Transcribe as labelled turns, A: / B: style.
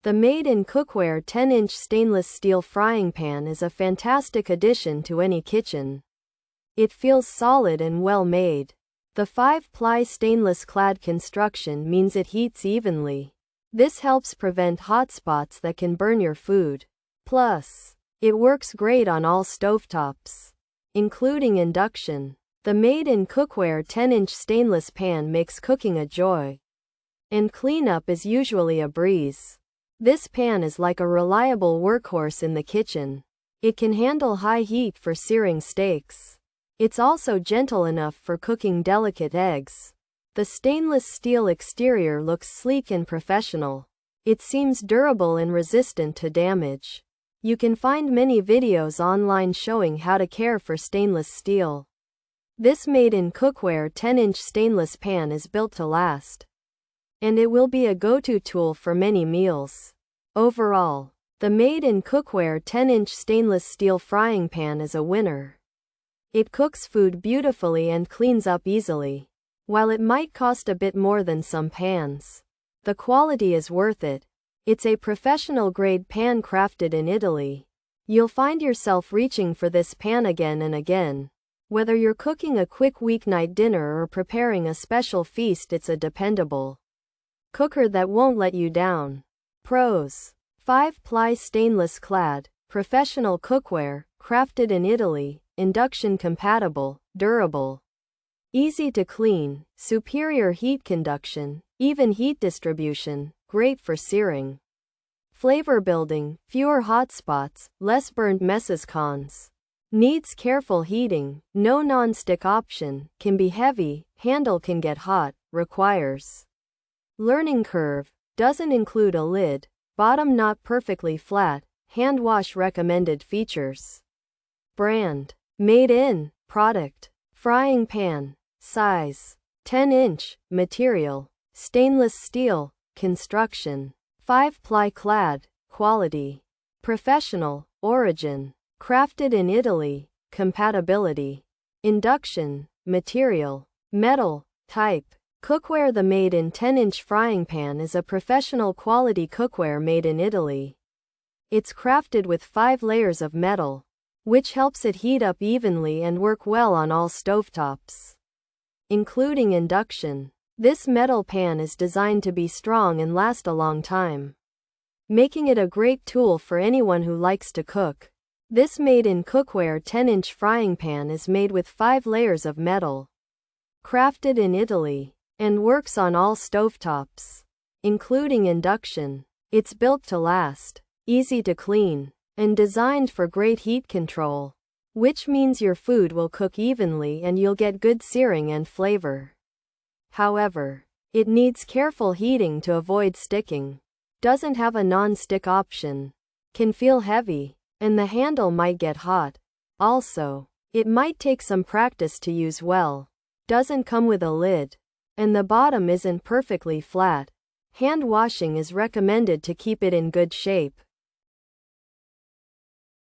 A: The Made in Cookware 10-inch stainless steel frying pan is a fantastic addition to any kitchen. It feels solid and well made. The 5-ply stainless clad construction means it heats evenly. This helps prevent hot spots that can burn your food. Plus, it works great on all stovetops, including induction. The Made in Cookware 10-inch stainless pan makes cooking a joy, and cleanup is usually a breeze. This pan is like a reliable workhorse in the kitchen. It can handle high heat for searing steaks. It's also gentle enough for cooking delicate eggs. The stainless steel exterior looks sleek and professional. It seems durable and resistant to damage. You can find many videos online showing how to care for stainless steel. This Made in Cookware 10-inch stainless pan is built to last, and it will be a go-to tool for many meals. Overall, the Made in Cookware 10-inch stainless steel frying pan is a winner. It cooks food beautifully and cleans up easily. While it might cost a bit more than some pans, the quality is worth it. It's a professional-grade pan crafted in Italy. You'll find yourself reaching for this pan again and again. Whether you're cooking a quick weeknight dinner or preparing a special feast, it's a dependable cooker that won't let you down. Pros: 5-ply stainless clad, professional cookware, crafted in Italy, induction compatible, durable, easy to clean, superior heat conduction, even heat distribution, great for searing, flavor building, fewer hot spots, less burned messes. Cons: needs careful heating, no non-stick option, can be heavy, handle can get hot, requires learning curve, doesn't include a lid, bottom not perfectly flat, hand wash. Recommended features: brand, Made in, product, frying pan, size, 10-inch, material, stainless steel, construction, 5-ply clad, quality, professional, origin, crafted in Italy, compatibility, induction, material, metal, type. Cookware. The Made in 10-inch frying pan is a professional quality cookware made in Italy. It's crafted with 5 layers of metal, which helps it heat up evenly and work well on all stovetops, including induction. This metal pan is designed to be strong and last a long time, making it a great tool for anyone who likes to cook. This Made in Cookware 10-inch frying pan is made with 5 layers of metal, crafted in Italy, and works on all stovetops, including induction. It's built to last, easy to clean, and designed for great heat control, which means your food will cook evenly and you'll get good searing and flavor. However, it needs careful heating to avoid sticking, doesn't have a non-stick option, can feel heavy, and the handle might get hot. Also, it might take some practice to use well, doesn't come with a lid, and the bottom isn't perfectly flat. Hand washing is recommended to keep it in good shape.